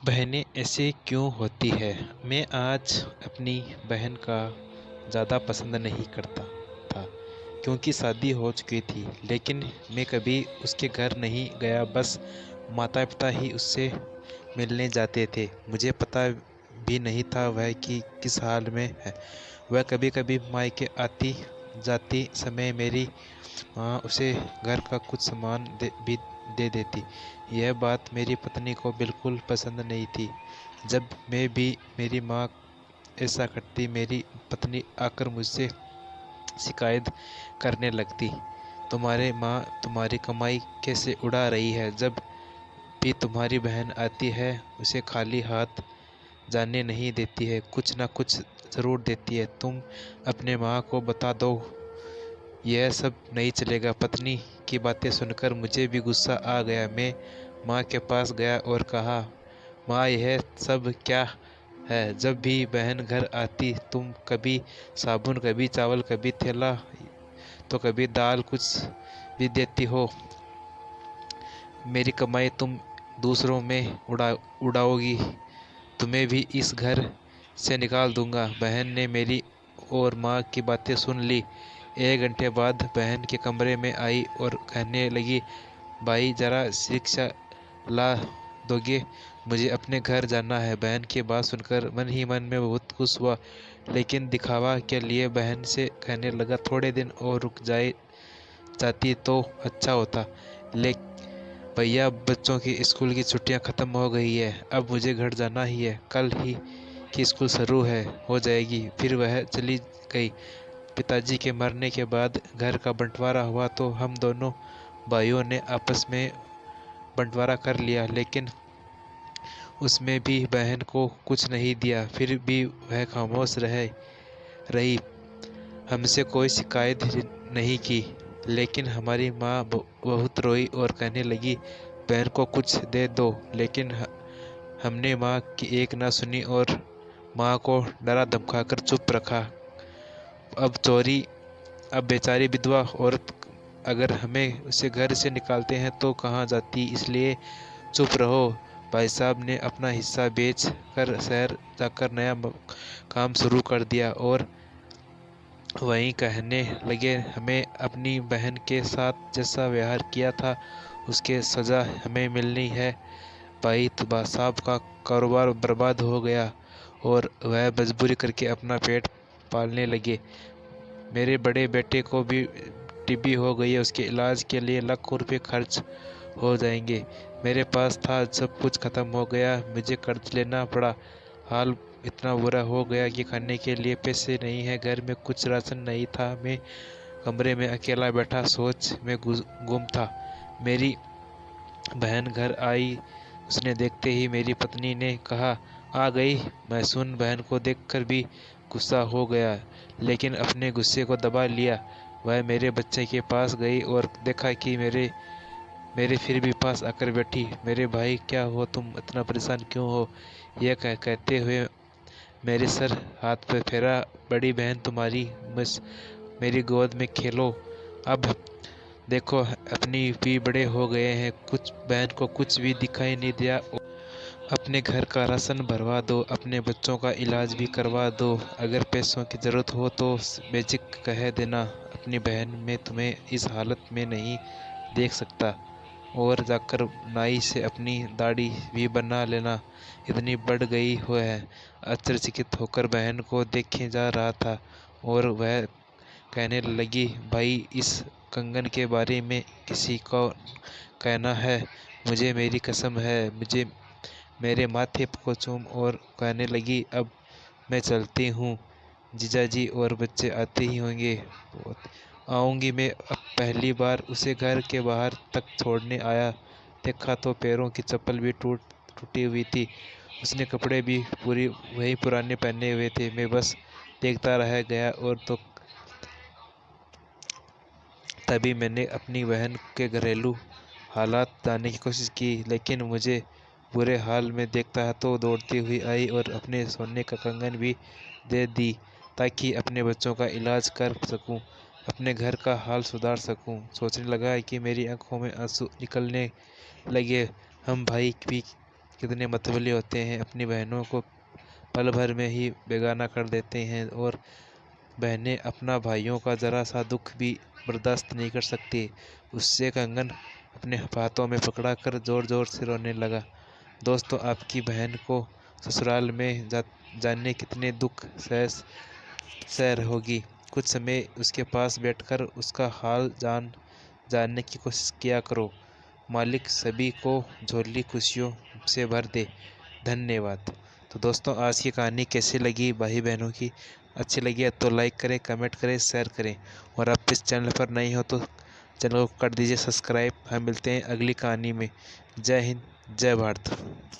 बहनें ऐसे क्यों होती है? मैं आज अपनी बहन का ज़्यादा पसंद नहीं करता था क्योंकि शादी हो चुकी थी। लेकिन मैं कभी उसके घर नहीं गया, बस माता पिता ही उससे मिलने जाते थे। मुझे पता भी नहीं था वह कि किस हाल में है। वह कभी कभी मायके आती जाती समय मेरी माँ उसे घर का कुछ सामान भी दे देती। यह बात मेरी पत्नी को बिल्कुल पसंद नहीं थी। जब मैं भी मेरी माँ ऐसा करती, मेरी पत्नी आकर मुझसे शिकायत करने लगती, तुम्हारे माँ तुम्हारी कमाई कैसे उड़ा रही है? जब भी तुम्हारी बहन आती है उसे खाली हाथ जाने नहीं देती है, कुछ ना कुछ ज़रूर देती है। तुम अपने माँ को बता दो, यह सब नहीं चलेगा। पत्नी की बातें सुनकर मुझे भी गुस्सा आ गया। मैं माँ के पास गया और कहा, माँ यह सब क्या है? जब भी बहन घर आती तुम कभी साबुन, कभी चावल, कभी थैला, तो कभी दाल, कुछ भी देती हो। मेरी कमाई तुम दूसरों में उड़ाओगी, तुम्हें भी इस घर से निकाल दूंगा। बहन ने मेरी और माँ की बातें सुन ली। 1 घंटे बाद बहन के कमरे में आई और कहने लगी, भाई जरा रिक्शा ला दोगे? मुझे अपने घर जाना है। बहन की बात सुनकर मन ही मन में बहुत खुश हुआ, लेकिन दिखावा के लिए बहन से कहने लगा, थोड़े दिन और रुक जाती तो अच्छा होता। ले भैया, बच्चों की स्कूल की छुट्टियां ख़त्म हो गई है, अब मुझे घर जाना ही है। कल ही की स्कूल शुरू हो जाएगी। फिर वह चली गई। पिताजी के मरने के बाद घर का बंटवारा हुआ तो हम दोनों भाइयों ने आपस में बंटवारा कर लिया, लेकिन उसमें भी बहन को कुछ नहीं दिया। फिर भी वह खामोश रही, हमसे कोई शिकायत नहीं की। लेकिन हमारी माँ बहुत रोई और कहने लगी, बहन को कुछ दे दो। लेकिन हमने माँ की एक ना सुनी और माँ को डरा धमकाकर चुप रखा। अब बेचारी विधवा औरत, अगर हमें उसे घर से निकालते हैं तो कहाँ जाती, इसलिए चुप रहो। भाई साहब ने अपना हिस्सा बेच कर शहर जाकर नया काम शुरू कर दिया और वहीं कहने लगे, हमें अपनी बहन के साथ जैसा व्यवहार किया था उसके सज़ा हमें मिलनी है। भाई साहब का कारोबार बर्बाद हो गया और वह मजबूरी करके अपना पेट पालने लगे। मेरे बड़े बेटे को भी टीबी हो गई है, उसके इलाज के लिए लाखों रुपए खर्च हो जाएंगे। मेरे पास था सब कुछ खत्म हो गया, मुझे कर्ज लेना पड़ा। हाल इतना बुरा हो गया कि खाने के लिए पैसे नहीं है, घर में कुछ राशन नहीं था। मैं कमरे में अकेला बैठा सोच में गुम था। मेरी बहन घर आई। उसने देखते ही मेरी पत्नी ने कहा, आ गई? मैं सुन बहन को देखकर भी गुस्सा हो गया, लेकिन अपने गुस्से को दबा लिया। वह मेरे बच्चे के पास गई और देखा कि मेरे मेरे फिर भी पास आकर बैठी। मेरे भाई, क्या हो, तुम इतना परेशान क्यों हो? यह कहते हुए मेरे सर हाथ पे फेरा। बड़ी बहन तुम्हारी मेरी गोद में खेलो। अब देखो, अपनी भी बड़े हो गए हैं, कुछ बहन को कुछ भी दिखाई नहीं दिया। अपने घर का राशन भरवा दो, अपने बच्चों का इलाज भी करवा दो। अगर पैसों की ज़रूरत हो तो बेझिझक कह देना। अपनी बहन, मैं तुम्हें इस हालत में नहीं देख सकता। और जाकर नाई से अपनी दाढ़ी भी बना लेना, इतनी बढ़ गई हो है। आश्चर्यचकित होकर बहन को देखे जा रहा था और वह कहने लगी, भाई इस कंगन के बारे में किसी को कहना है? मुझे मेरी कसम है। मुझे मेरे माथे को चूम और कहने लगी, अब मैं चलती हूँ। जीजाजी और बच्चे आते ही होंगे, आऊँगी मैं। अब पहली बार उसे घर के बाहर तक छोड़ने आया, देखा तो पैरों की चप्पल भी टूटी हुई थी। उसने कपड़े भी पूरी वही पुराने पहने हुए थे। मैं बस देखता रह गया और तो तभी मैंने अपनी बहन के घरेलू हालात जानने की कोशिश की, लेकिन मुझे बुरे हाल में देखता तो दौड़ती हुई आई और अपने सोने का कंगन भी दे दी, ताकि अपने बच्चों का इलाज कर सकूं, अपने घर का हाल सुधार सकूं। सोचने लगा कि मेरी आंखों में आंसू निकलने लगे। हम भाई भी कितने मतवाले होते हैं, अपनी बहनों को पल भर में ही बेगाना कर देते हैं और बहनें अपना भाइयों का ज़रा सा दुख भी बर्दाश्त नहीं कर सकती। उससे कंगन अपने हाथों में पकड़ा कर ज़ोर ज़ोर से रोने लगा। दोस्तों, आपकी बहन को ससुराल में जाने कितने दुख सह होगी। कुछ समय उसके पास बैठकर उसका हाल जानने की कोशिश किया करो। मालिक सभी को झोली खुशियों से भर दे। धन्यवाद। तो दोस्तों, आज की कहानी कैसी लगी भाई बहनों की? अच्छी लगी है तो लाइक करें, कमेंट करें, शेयर करें और आप इस चैनल पर नए हो तो चैनल को कर दीजिए सब्सक्राइब। हम मिलते हैं अगली कहानी में। जय हिंद, जय भारत।